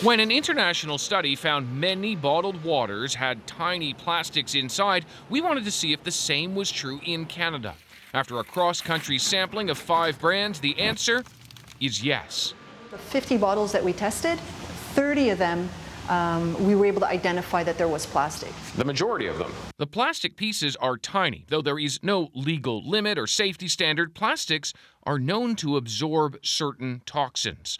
When an international study found many bottled waters had tiny plastics inside, we wanted to see if the same was true in Canada. After a cross-country sampling of 5 brands, the answer is yes. The 50 bottles that we tested, 30 of them, we were able to identify that there was plastic. The majority of them. The plastic pieces are tiny. Though there is no legal limit or safety standard, plastics are known to absorb certain toxins.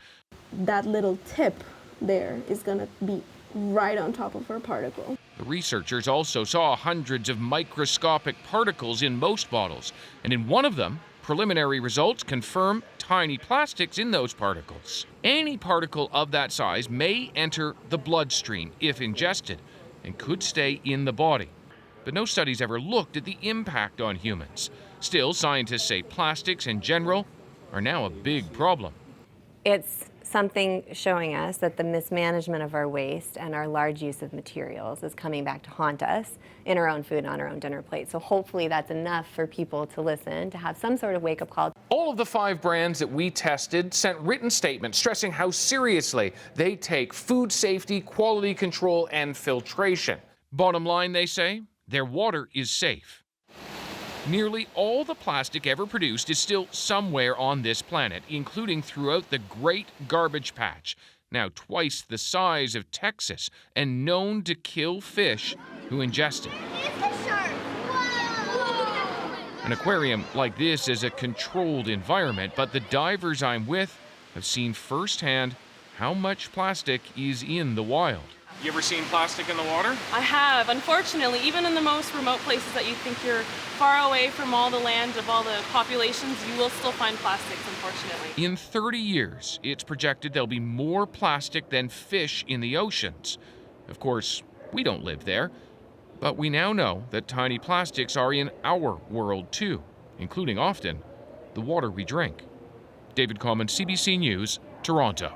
That little tip there is going to be right on top of our particle. The researchers also saw hundreds of microscopic particles in most bottles, and in one of them, preliminary results confirm tiny plastics in those particles. Any particle of that size may enter the bloodstream if ingested and could stay in the body. But no studies ever looked at the impact on humans. Still, scientists say plastics in general are now a big problem. It's something showing us that the mismanagement of our waste and our large use of materials is coming back to haunt us in our own food and on our own dinner plate. So hopefully that's enough for people to listen, to have some sort of wake-up call. All of the 5 brands that we tested sent written statements stressing how seriously they take food safety, quality control, and filtration. Bottom line, they say, their water is safe. Nearly all the plastic ever produced is still somewhere on this planet, including throughout the Great Garbage Patch, now twice the size of Texas, and known to kill fish who ingest it. An aquarium like this is a controlled environment, but the divers I'm with have seen firsthand how much plastic is in the wild. You ever seen plastic in the water? I have. Unfortunately, even in the most remote places that you think you're far away from all the land of all the populations, you will still find plastics, unfortunately. In 30 years, it's projected there'll be more plastic than fish in the oceans. Of course, we don't live there, but we now know that tiny plastics are in our world too, including often the water we drink. David Common, CBC News, Toronto.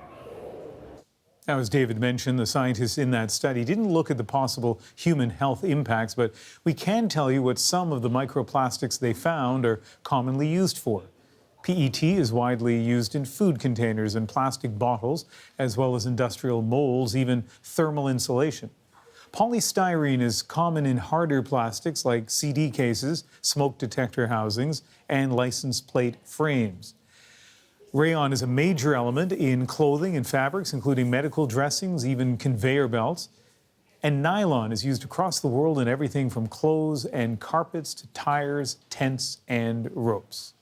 Now, as David mentioned, the scientists in that study didn't look at the possible human health impacts, but we can tell you what some of the microplastics they found are commonly used for. PET is widely used in food containers and plastic bottles, as well as industrial molds, even thermal insulation. Polystyrene is common in harder plastics like CD cases, smoke detector housings, and license plate frames. Rayon is a major element in clothing and fabrics, including medical dressings, even conveyor belts. And nylon is used across the world in everything from clothes and carpets to tires, tents, and ropes.